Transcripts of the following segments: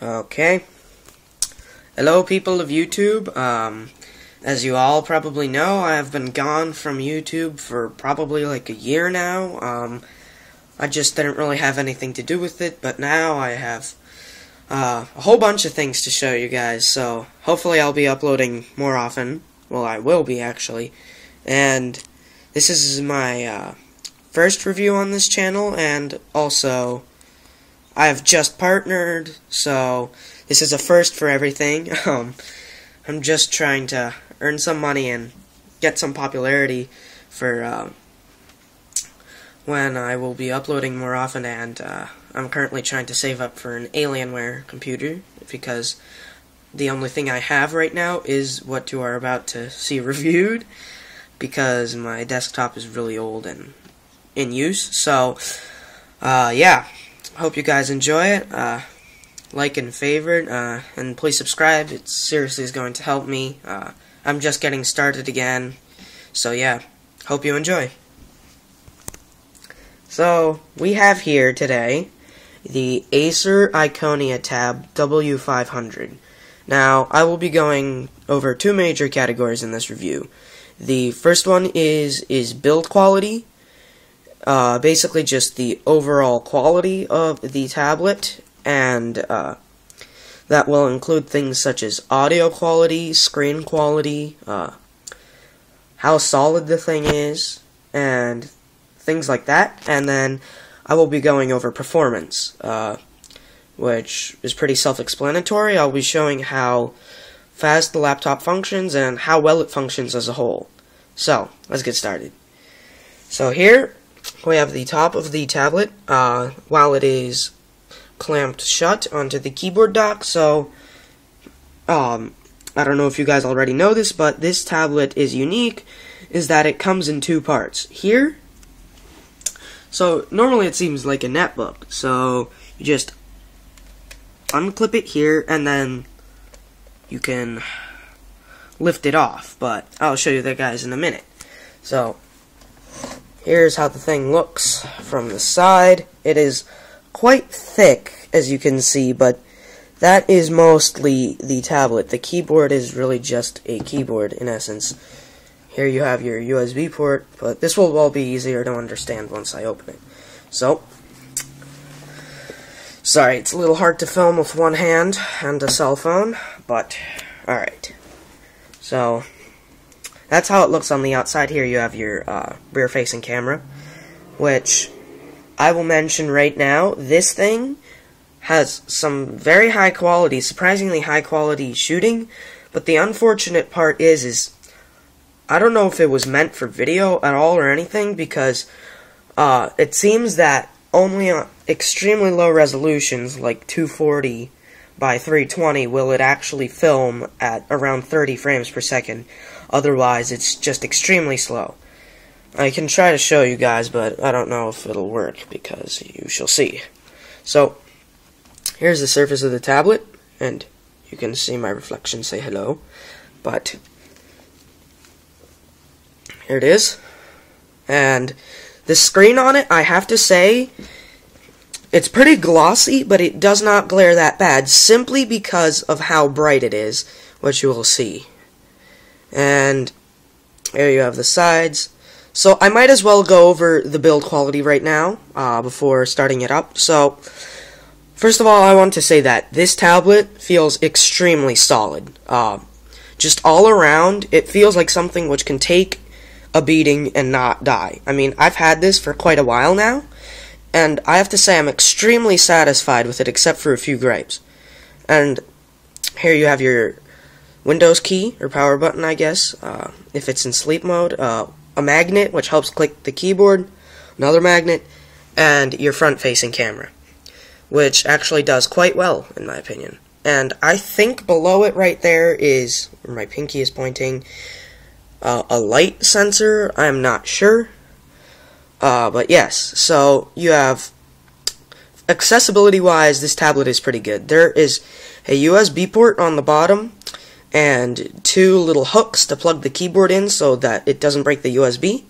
Okay. Hello, people of YouTube. As you all probably know, I have been gone from YouTube for probably like a year now. I just didn't really have anything to do with it, but now I have a whole bunch of things to show you guys, so hopefully I'll be uploading more often. Well, I will be, actually. And this is my first review on this channel, and also I have just partnered, so this is a first for everything. I'm just trying to earn some money and get some popularity for when I will be uploading more often, and I'm currently trying to save up for an Alienware computer, because the only thing I have right now is what you are about to see reviewed, because my desktop is really old and in use. So, yeah, hope you guys enjoy it. Like and favorite, and please subscribe. It seriously is going to help me. I'm just getting started again, so yeah, hope you enjoy. So, we have here today the Acer Iconia TAB W500. Now, I will be going over two major categories in this review. The first one is build quality, basically just the overall quality of the tablet, and that will include things such as audio quality, screen quality, how solid the thing is, and things like that. And then I will be going over performance, which is pretty self-explanatory. I'll be showing how fast the laptop functions and how well it functions as a whole. So, let's get started. So here, we have the top of the tablet, while it is clamped shut onto the keyboard dock. So, I don't know if you guys already know this, but this tablet is unique, is that it comes in two parts. Here, so normally it seems like a netbook, so you just unclip it here, and then you can lift it off, but I'll show you that, guys, in a minute. So, here's how the thing looks from the side. It is quite thick, as you can see, but that is mostly the tablet. The keyboard is really just a keyboard, in essence. Here you have your USB port, but this will all be easier to understand once I open it. So, sorry, it's a little hard to film with one hand and a cell phone, but alright. So, that's how it looks on the outside. Here you have your rear-facing camera, which I will mention right now. This thing has some very high quality, surprisingly high quality shooting, but the unfortunate part is I don't know if it was meant for video at all or anything, because it seems that only on extremely low resolutions, like 240 by 320, will it actually film at around 30 frames per second. Otherwise, it's just extremely slow. I can try to show you guys, but I don't know if it'll work, because you shall see. So, here's the surface of the tablet, and you can see my reflection say hello, but here it is. And the screen on it, I have to say, it's pretty glossy, but it does not glare that bad, simply because of how bright it is, which you will see. And here you have the sides. So I might as well go over the build quality right now, before starting it up. So, first of all, I want to say that this tablet feels extremely solid. Just all around, it feels like something which can take a beating and not die. I mean, I've had this for quite a while now, and I have to say I'm extremely satisfied with it, except for a few gripes. And here you have your Windows key, or power button, I guess, if it's in sleep mode, a magnet, which helps click the keyboard, another magnet, and your front-facing camera, which actually does quite well, in my opinion. And I think below it right there is, where my pinky is pointing, a light sensor. I'm not sure, but yes. So you have, accessibility-wise, this tablet is pretty good. There is a USB port on the bottom, and two little hooks to plug the keyboard in so that it doesn't break the USB,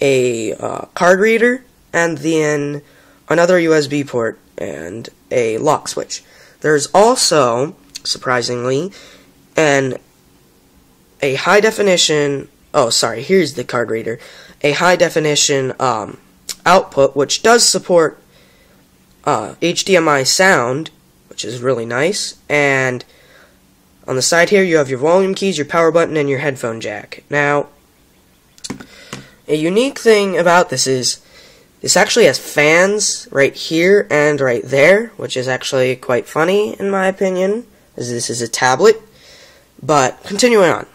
a card reader, and then another USB port and a lock switch. There's also, surprisingly, a high definition, oh sorry, here's the card reader, a high definition output which does support HDMI sound, which is really nice, and on the side here you have your volume keys, your power button, and your headphone jack. Now, a unique thing about this is this actually has fans right here and right there, which is actually quite funny in my opinion, as this is a tablet. But continuing on.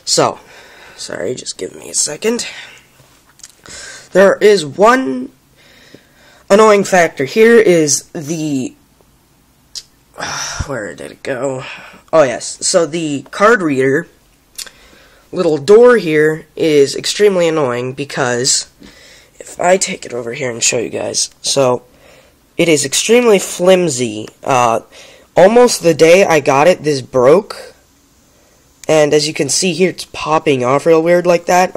So, sorry, just give me a second. There is one annoying factor. Here is the... where did it go? Oh, yes. So the card reader little door here is extremely annoying because if I take it over here and show you guys, so it is extremely flimsy. Almost the day I got it, this broke, and as you can see here, it's popping off real weird like that.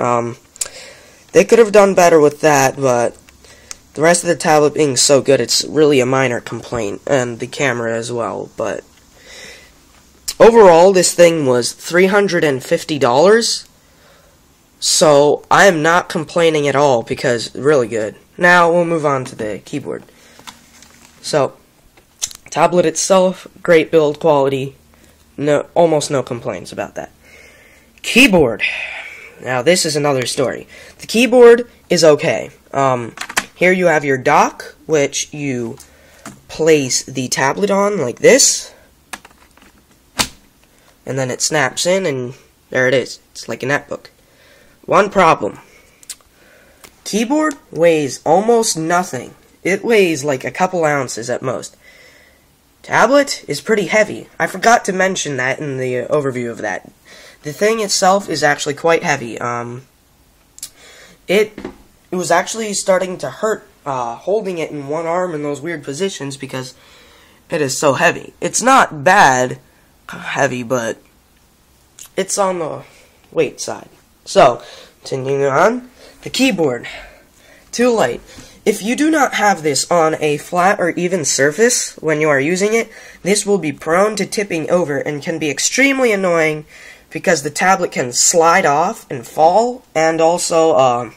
They could have done better with that, but the rest of the tablet being so good, it's really a minor complaint, and the camera as well. But overall, this thing was $350, so I am not complaining at all because really good. Now we'll move on to the keyboard. So, tablet itself, great build quality, almost no complaints about that. Keyboard. Now this is another story. The keyboard is okay. Here you have your dock, which you place the tablet on like this, and then it snaps in, and there it is. It's like a netbook. One problem. Keyboard weighs almost nothing. It weighs like a couple ounces at most. Tablet is pretty heavy. I forgot to mention that in the overview of that. The thing itself is actually quite heavy. It was actually starting to hurt holding it in one arm in those weird positions because it is so heavy. It's not bad heavy, but it's on the weight side. So, continuing on, the keyboard. Too light. If you do not have this on a flat or even surface when you are using it, this will be prone to tipping over and can be extremely annoying because the tablet can slide off and fall, and also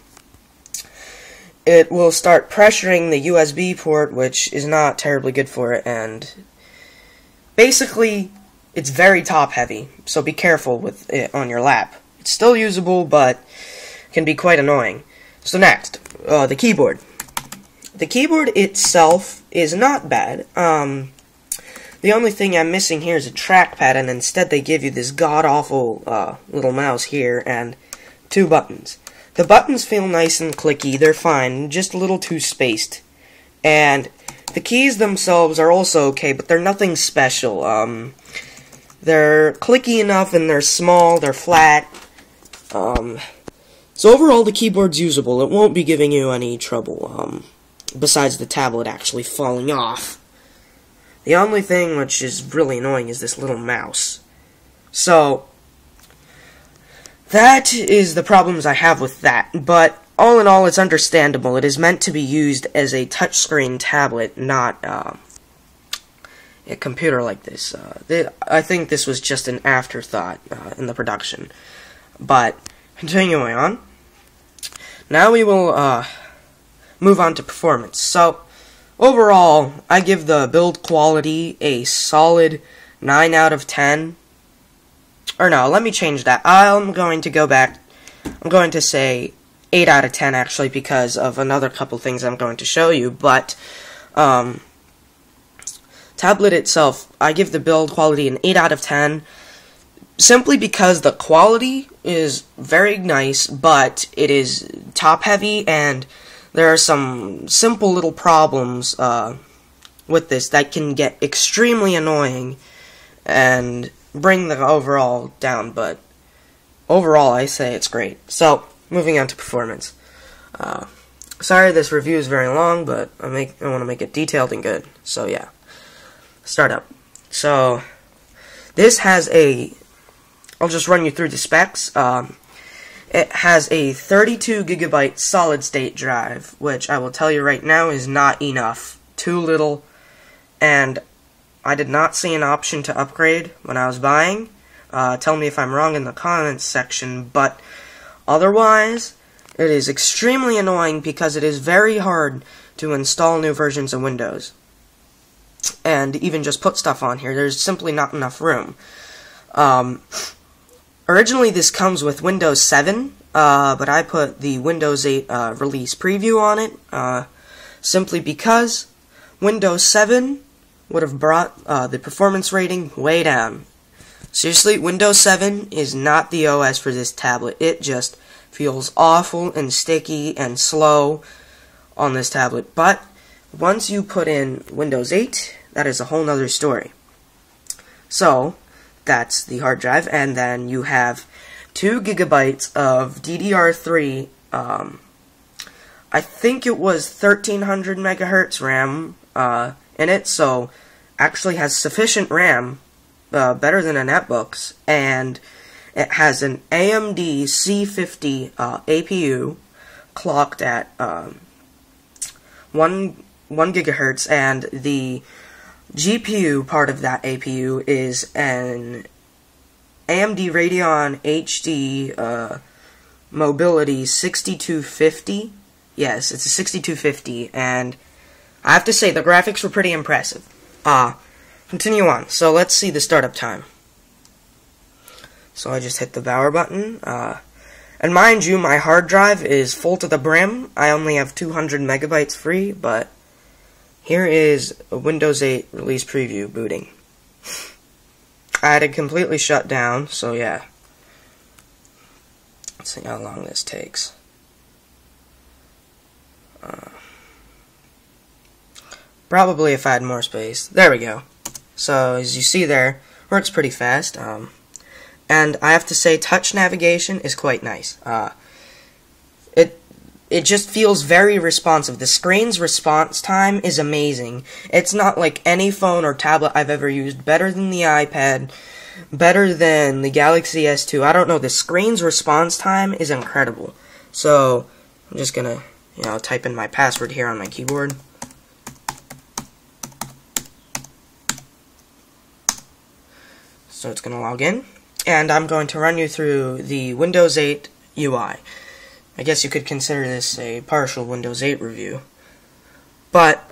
it will start pressuring the USB port, which is not terribly good for it, and basically it's very top heavy, so be careful with it on your lap. It's still usable, but can be quite annoying. So next, the keyboard. The keyboard itself is not bad. The only thing I'm missing here is a trackpad, and instead they give you this god-awful little mouse here and 2 buttons. The buttons feel nice and clicky, they're fine, just a little too spaced. And the keys themselves are also okay, but they're nothing special. They're clicky enough, and they're small, they're flat. So overall, the keyboard's usable. It won't be giving you any trouble, besides the tablet actually falling off. The only thing which is really annoying is this little mouse. So, that is the problems I have with that. But, all in all, it's understandable. It is meant to be used as a touchscreen tablet, not a computer like this. I think this was just an afterthought in the production. But, continuing on, now we will move on to performance. So, overall, I give the build quality a solid 9 out of 10. Or no, let me change that. I'm going to go back. I'm going to say 8 out of 10, actually, because of another couple things I'm going to show you. But, tablet itself, I give the build quality an 8 out of 10. Simply because the quality is very nice, but it is top-heavy, and there are some simple little problems with this that can get extremely annoying and bring the overall down, but overall I say it's great. So, moving on to performance. Sorry this review is very long, but I want to make it detailed and good. So yeah. Start up. So, this has I'll just run you through the specs. It has a 32GB solid-state drive, which I will tell you right now is not enough. Too little, and I did not see an option to upgrade when I was buying. Tell me if I'm wrong in the comments section, but otherwise, it is extremely annoying because it is very hard to install new versions of Windows. And even just put stuff on here, there's simply not enough room. Originally this comes with Windows 7, but I put the Windows 8 release preview on it, simply because Windows 7 would have brought the performance rating way down. Seriously, Windows 7 is not the OS for this tablet. It just feels awful and sticky and slow on this tablet. But once you put in Windows 8, that is a whole nother story. So, that's the hard drive, and then you have 2 gigabytes of DDR3, I think it was 1300 megahertz RAM in it, so actually has sufficient RAM, better than a netbook's, and it has an AMD C50 APU clocked at 1 gigahertz, and the GPU part of that APU is an AMD Radeon HD Mobility 6250. Yes, it's a 6250, and I have to say the graphics were pretty impressive. Continue on. So let's see the startup time. So I just hit the power button. And mind you, my hard drive is full to the brim. I only have 200 megabytes free, but here is a Windows 8 release preview booting. I had it completely shut down, so yeah. Let's see how long this takes. Probably if I had more space. There we go. So as you see there, works pretty fast. And I have to say, touch navigation is quite nice. It just feels very responsive. The screen's response time is amazing. It's not like any phone or tablet I've ever used. Better than the iPad, better than the Galaxy S2. I don't know, the screen's response time is incredible. So, I'm just gonna, type in my password here on my keyboard. So it's gonna log in, and I'm going to run you through the Windows 8 UI. I guess you could consider this a partial Windows 8 review. But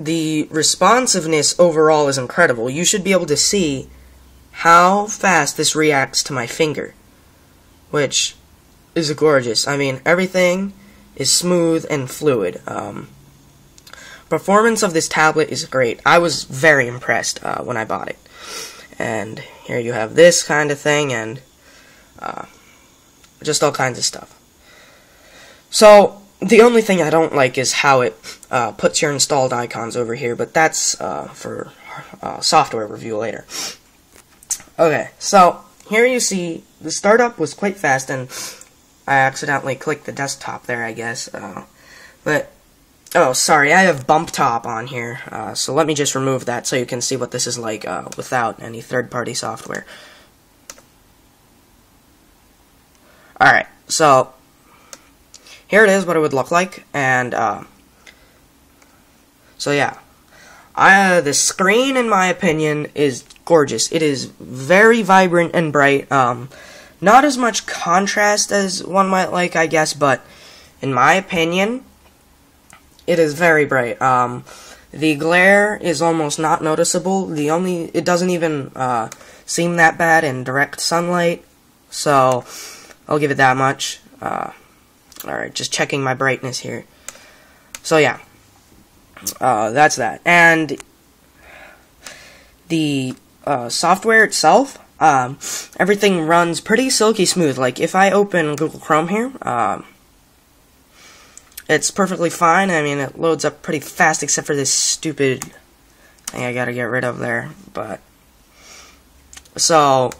the responsiveness overall is incredible. You should be able to see how fast this reacts to my finger, which is gorgeous. I mean, everything is smooth and fluid. Performance of this tablet is great. I was very impressed when I bought it. And here you have this kind of thing, and just all kinds of stuff. So, the only thing I don't like is how it puts your installed icons over here, but that's for software review later. Okay, so here you see the startup was quite fast, and I accidentally clicked the desktop there, I guess. Oh, sorry, I have bump top on here, so let me just remove that so you can see what this is like without any third-party software. Alright, so here it is, what it would look like, and so yeah. The screen, in my opinion, is gorgeous. It is very vibrant and bright. Not as much contrast as one might like, I guess, but in my opinion, it is very bright. The glare is almost not noticeable. It doesn't even seem that bad in direct sunlight, so I'll give it that much. Alright, just checking my brightness here. So yeah, that's that. And the software itself, everything runs pretty silky smooth. Like, if I open Google Chrome here, it's perfectly fine. I mean, it loads up pretty fast, except for this stupid thing I gotta get rid of there. But so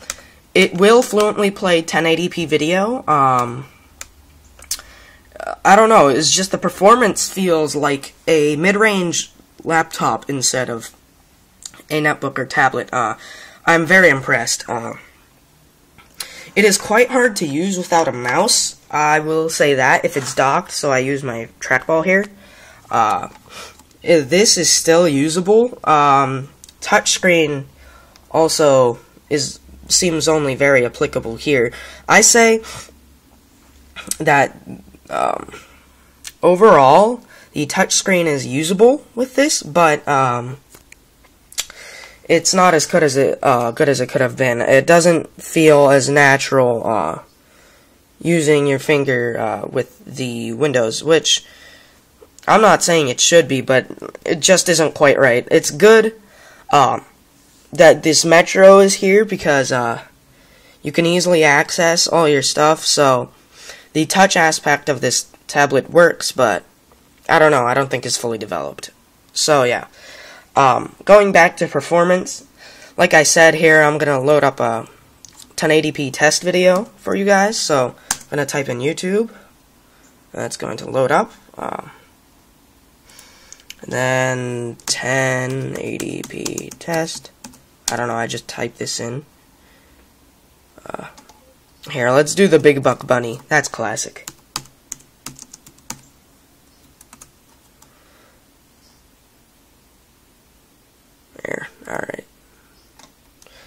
it will fluently play 1080p video. I don't know, it's just the performance feels like a mid-range laptop instead of a netbook or tablet. I'm very impressed. It is quite hard to use without a mouse, I will say that, if it's docked, so I use my trackball here. this is still usable. Touchscreen also seems only very applicable here. I say that overall the touchscreen is usable with this, but it's not as good as it could have been. It doesn't feel as natural using your finger with the Windows, which I'm not saying it should be, but it just isn't quite right. It's good that this Metro is here because you can easily access all your stuff, so the touch aspect of this tablet works, but I don't know, I don't think it's fully developed. So yeah, going back to performance, like I said here, I'm going to load up a 1080p test video for you guys, so I'm going to type in YouTube, that's going to load up, and then 1080p test, I don't know, I just typed this in. Here, let's do the Big Buck Bunny, that's classic. There, alright.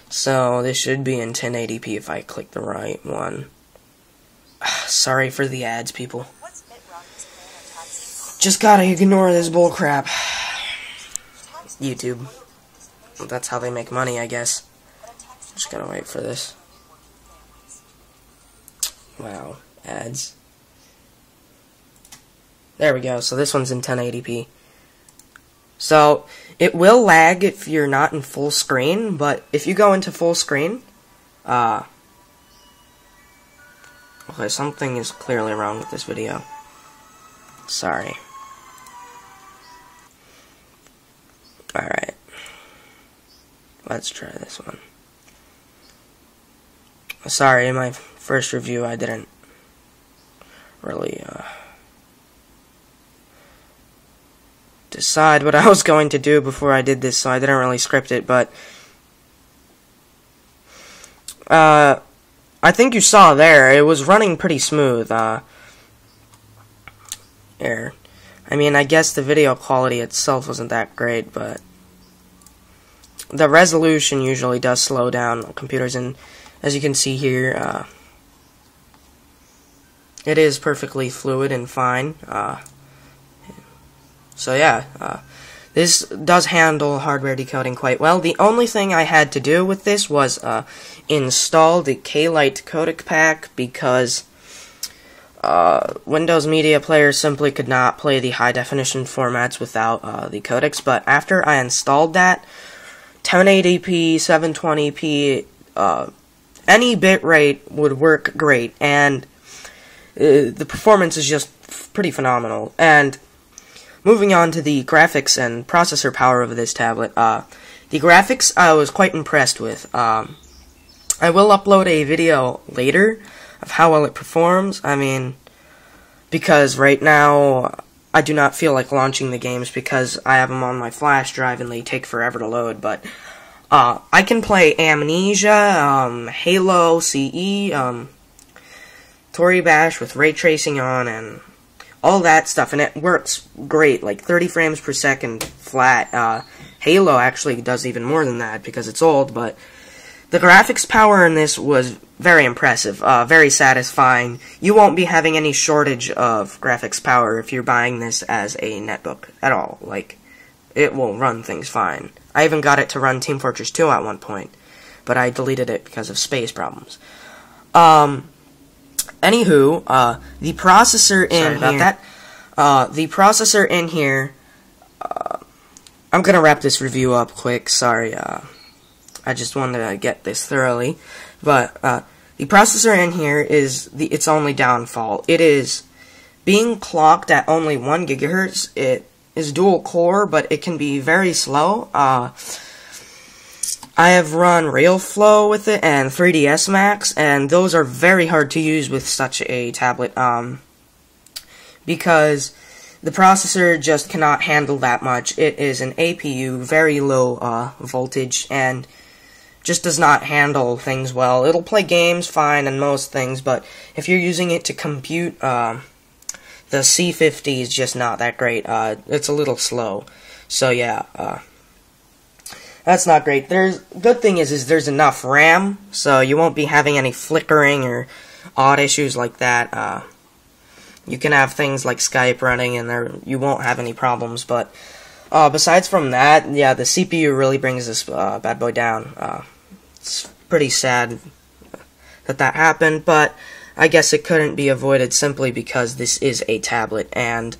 So, this should be in 1080p if I click the right one. Sorry for the ads, people. Just gotta ignore this bullcrap. YouTube. Well, that's how they make money, I guess. Just gotta wait for this. Wow, ads. There we go, so this one's in 1080p. So, it will lag if you're not in full screen, but if you go into full screen, okay, something is clearly wrong with this video. Sorry. Alright. Let's try this one. Sorry, in my first review I didn't really decide what I was going to do before I did this, so I didn't really script it, but I think you saw there, it was running pretty smooth. Here. I mean, I guess the video quality itself wasn't that great, but the resolution usually does slow down on computers, and as you can see here, it is perfectly fluid and fine. So yeah, this does handle hardware decoding quite well. The only thing I had to do with this was install the K-Lite codec pack because Windows Media Player simply could not play the high-definition formats without the codecs, but after I installed that, 1080p, 720p, any bitrate would work great, and the performance is just pretty phenomenal. And moving on to the graphics and processor power of this tablet, the graphics I was quite impressed with. I will upload a video later of how well it performs. I mean, because right now I do not feel like launching the games because I have them on my flash drive and they take forever to load, but I can play Amnesia, Halo, CE, Tory Bash with ray tracing on, and all that stuff, and it works great, like 30 frames per second flat. Halo actually does even more than that because it's old, but the graphics power in this was very impressive, very satisfying. You won't be having any shortage of graphics power if you're buying this as a netbook at all. Like, it will run things fine. I even got it to run Team Fortress 2 at one point, but I deleted it because of space problems. Anywho, the processor in here, the processor in here, I'm gonna wrap this review up quick, sorry, I just wanted to get this thoroughly, but, the processor in here is its only downfall. It is being clocked at only 1 GHz. It is dual core, but it can be very slow. I have run RailFlow with it and 3ds Max, and those are very hard to use with such a tablet, because the processor just cannot handle that much. It is an APU, very low voltage, and just does not handle things well. It'll play games fine and most things, but if you're using it to compute The C50 is just not that great. It's a little slow. So yeah, that's not great. Good thing is there's enough RAM, so you won't be having any flickering or odd issues like that. You can have things like Skype running, and you won't have any problems. But besides from that, yeah, the CPU really brings this bad boy down. It's pretty sad that happened, but I guess it couldn't be avoided simply because this is a tablet. And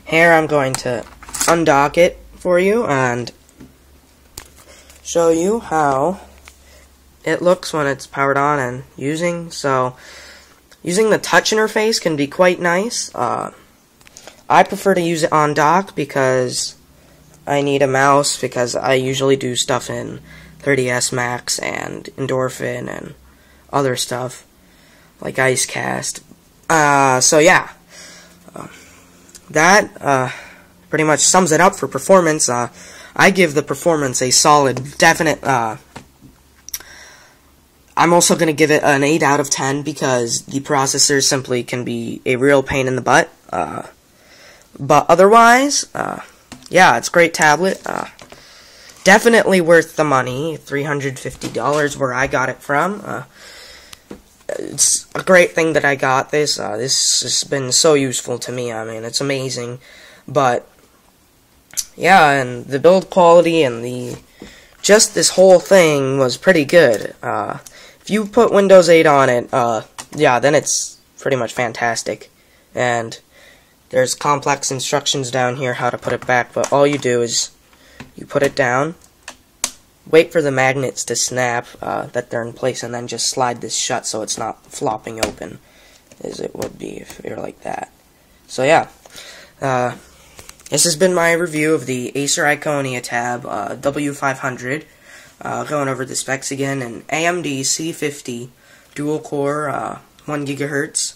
here I'm going to undock it for you and show you how it looks when it's powered on and using. So using the touch interface can be quite nice. I prefer to use it on dock because I need a mouse, because I usually do stuff in 3ds Max and Endorphin and other stuff like IceCast. So yeah, that pretty much sums it up for performance. I give the performance a solid, definite. I'm also going to give it an 8 out of 10 because the processor simply can be a real pain in the butt. But otherwise, yeah, it's a great tablet. Definitely worth the money, $350 where I got it from. It's a great thing that I got this. This has been so useful to me. I mean, it's amazing. But yeah, and the build quality and just this whole thing was pretty good. If you put Windows 8 on it, yeah, then it's pretty much fantastic. And there's complex instructions down here how to put it back, but all you do is you put it down, wait for the magnets to snap, that they're in place, and then just slide this shut so it's not flopping open, as it would be if you're like that. So yeah, this has been my review of the Acer Iconia TAB W500. Going over the specs again: an AMD C50 dual-core, 1 GHz,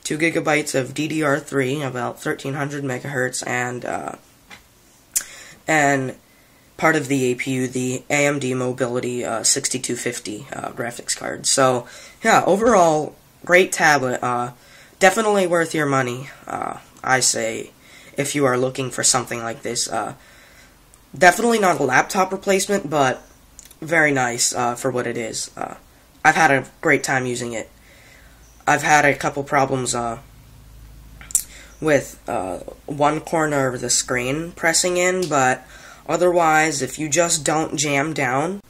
2 GB of DDR3, about 1300 MHz, and part of the APU, the AMD Mobility 6250 graphics card. So yeah, overall, great tablet. Definitely worth your money, I say, if you are looking for something like this. Definitely not a laptop replacement, but very nice for what it is. I've had a great time using it. I've had a couple problems with one corner of the screen pressing in, but otherwise, if you just don't jam down...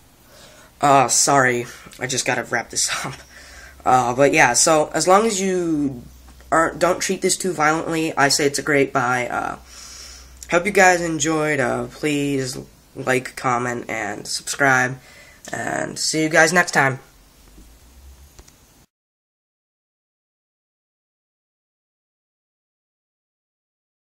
sorry, I just gotta wrap this up. But yeah, so as long as you don't treat this too violently, I say it's a great buy. Hope you guys enjoyed. Please like, comment, and subscribe, and see you guys next time.